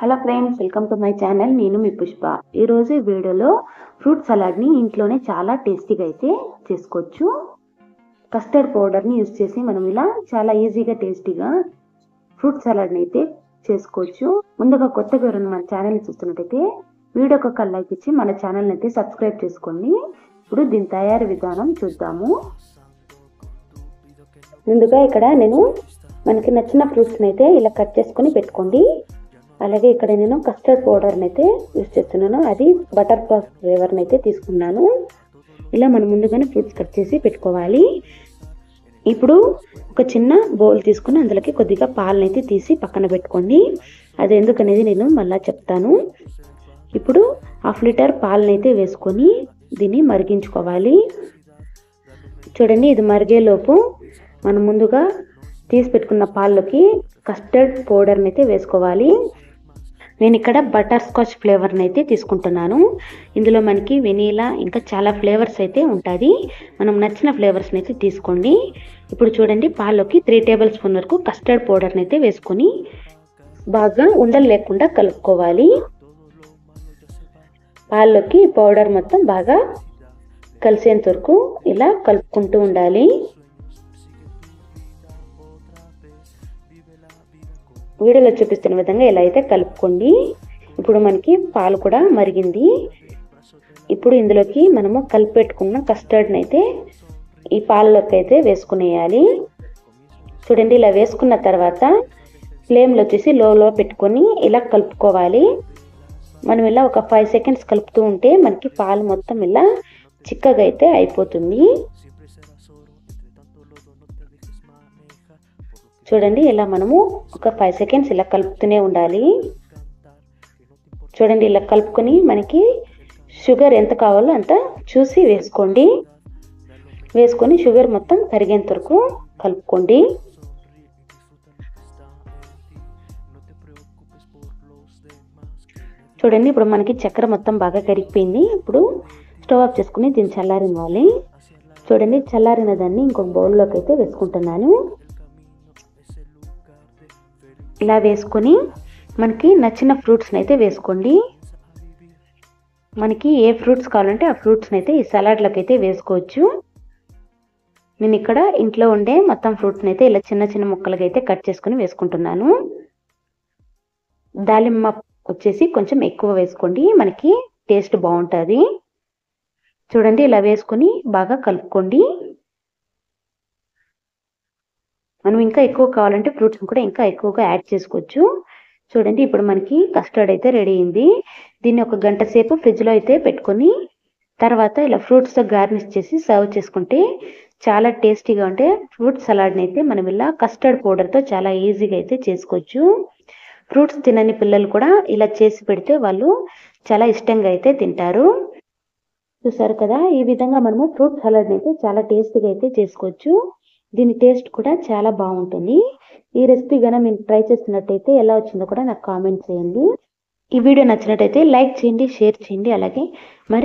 Hello friends, welcome to my channel. నేను మీ పుష్ప. ఈరోజు ఈ వీడియోలో ఫ్రూట్ సలాడ్ని ఇంట్లోనే చాలా టేస్టీగా అయితే చేసుకోవచ్చు. కస్టర్డ్ పౌడర్ని యూజ్ చేసి మనం ఇలా చాలా ఈజీగా టేస్టీగా ఫ్రూట్ సలాడ్ని అయితే చేసుకోవచ్చు. ముందుగా కొత్తగా ఎవరైనా మన ఛానల్ని చూస్తున్నట్టయితే వీడియోకి ఒక లైక్ ఇచ్చి మన ఛానల్ని అయితే సబ్స్క్రైబ్ చేసుకోండి. ఇప్పుడు దీని తయారీ విధానం చూద్దాము. ముందుగా ఇక్కడ నేను మనకి నచ్చిన ఫ్రూట్స్ని అయితే ఇలా కట్ చేసుకొని పెట్టుకోండి. అలాగే ఇక్కడ నేను కస్టర్డ్ పౌడర్ని అయితే యూజ్ చేస్తున్నాను. అది బటర్ క్రాస్ ఫ్లేవర్ని అయితే తీసుకున్నాను. ఇలా మనం ముందుగానే ఫ్రూట్స్ కట్ చేసి పెట్టుకోవాలి. ఇప్పుడు ఒక చిన్న బౌల్ తీసుకుని అందులోకి కొద్దిగా పాలను అయితే తీసి పక్కన పెట్టుకోండి. అది ఎందుకనేది నేను మళ్ళీ చెప్తాను. ఇప్పుడు 1/2 లీటర్ పాలను అయితే వేసుకొని దీన్ని మరిగించుకోవాలి. చూడండి, ఇది మరిగేలోపు మనం ముందుగా తీసి పెట్టుకున్న పాల్లోకి కస్టర్డ్ పౌడర్ని అయితే వేసుకోవాలి. నేను ఇక్కడ బటర్ స్కాచ్ ఫ్లేవర్ని అయితే తీసుకుంటున్నాను. ఇందులో మనకి వెనీలా ఇంకా చాలా ఫ్లేవర్స్ అయితే ఉంటుంది. మనం నచ్చిన ఫ్లేవర్స్ని అయితే తీసుకోండి. ఇప్పుడు చూడండి, పాల్లోకి 3 టేబుల్ స్పూన్ వరకు కస్టర్డ్ పౌడర్ని అయితే వేసుకొని బాగా ఉండలు లేకుండా కలుపుకోవాలి. పాల్లోకి పౌడర్ మొత్తం బాగా కలిసేంత వరకు ఇలా కలుపుకుంటూ ఉండాలి. వీడియోలో చూపిస్తున్న విధంగా ఇలా అయితే కలుపుకోండి. ఇప్పుడు మనకి పాలు కూడా మరిగింది. ఇప్పుడు ఇందులోకి మనము కలిపెట్టుకున్న కస్టర్డ్ని అయితే ఈ పాలలోకి అయితే వేసుకునేయాలి. చూడండి, ఇలా వేసుకున్న తర్వాత ఫ్లేమ్లో వచ్చేసి లోలో పెట్టుకొని ఇలా కలుపుకోవాలి. మనం ఇలా ఒక 5 సెకండ్స్ కలుపుతూ ఉంటే మనకి పాలు మొత్తం ఇలా చిక్కగా అయితే అయిపోతుంది. చూడండి, ఇలా మనము ఒక 5 సెకండ్స్ ఇలా కలుపుతూనే ఉండాలి. చూడండి, ఇలా కలుపుకొని మనకి షుగర్ ఎంత కావాలో అంత చూసి వేసుకోండి. వేసుకొని షుగర్ మొత్తం కరిగేంత వరకు కలుపుకోండి. చూడండి, ఇప్పుడు మనకి చక్కెర మొత్తం బాగా కరిగిపోయింది. ఇప్పుడు స్టవ్ ఆఫ్ చేసుకుని దీన్ని చల్లారివ్వాలి. చూడండి, చల్లారిన దాన్ని ఇంకొక బౌల్లోకి అయితే వేసుకుంటున్నాను. ఇలా వేసుకొని మనకి నచ్చిన ఫ్రూట్స్ని అయితే వేసుకోండి. మనకి ఏ ఫ్రూట్స్ కావాలంటే ఆ ఫ్రూట్స్ని అయితే ఈ సలాడ్లోకి అయితే వేసుకోవచ్చు. నేను ఇక్కడ ఇంట్లో ఉండే మొత్తం ఫ్రూట్స్ని అయితే ఇలా చిన్న చిన్న ముక్కలుగా అయితే కట్ చేసుకుని వేసుకుంటున్నాను. దానిమ్మ వచ్చేసి కొంచెం ఎక్కువ వేసుకోండి, మనకి టేస్ట్ బాగుంటుంది. చూడండి, ఇలా వేసుకొని బాగా కలుపుకోండి. మనం ఇంకా ఎక్కువ కావాలంటే ఫ్రూట్స్ని కూడా ఇంకా ఎక్కువగా యాడ్ చేసుకోవచ్చు. చూడండి, ఇప్పుడు మనకి కస్టర్డ్ అయితే రెడీ అయింది. దీన్ని 1 గంట సేపు ఫ్రిడ్జ్లో అయితే పెట్టుకొని తర్వాత ఇలా ఫ్రూట్స్తో గార్నిష్ చేసి సర్వ్ చేసుకుంటే చాలా టేస్టీగా ఉంటే ఫ్రూట్ సలాడ్ని అయితే మనం ఇలా కస్టర్డ్ పౌడర్తో చాలా ఈజీగా అయితే చేసుకోవచ్చు. ఫ్రూట్స్ తినని పిల్లలు కూడా ఇలా చేసి పెడితే వాళ్ళు చాలా ఇష్టంగా అయితే తింటారు. చూసారు కదా, ఈ విధంగా మనము ఫ్రూట్ సలాడ్ని అయితే చాలా టేస్టీగా అయితే చేసుకోవచ్చు. దీని టేస్ట్ కూడా చాలా బాగుంటుంది. ఈ రెసిపీ కనుక మీరు ట్రై చేస్తున్నట్టయితే ఎలా వచ్చిందో కూడా నాకు కామెంట్ చేయండి. ఈ వీడియో నచ్చినట్టయితే లైక్ చేయండి, షేర్ చేయండి. అలాగే మరి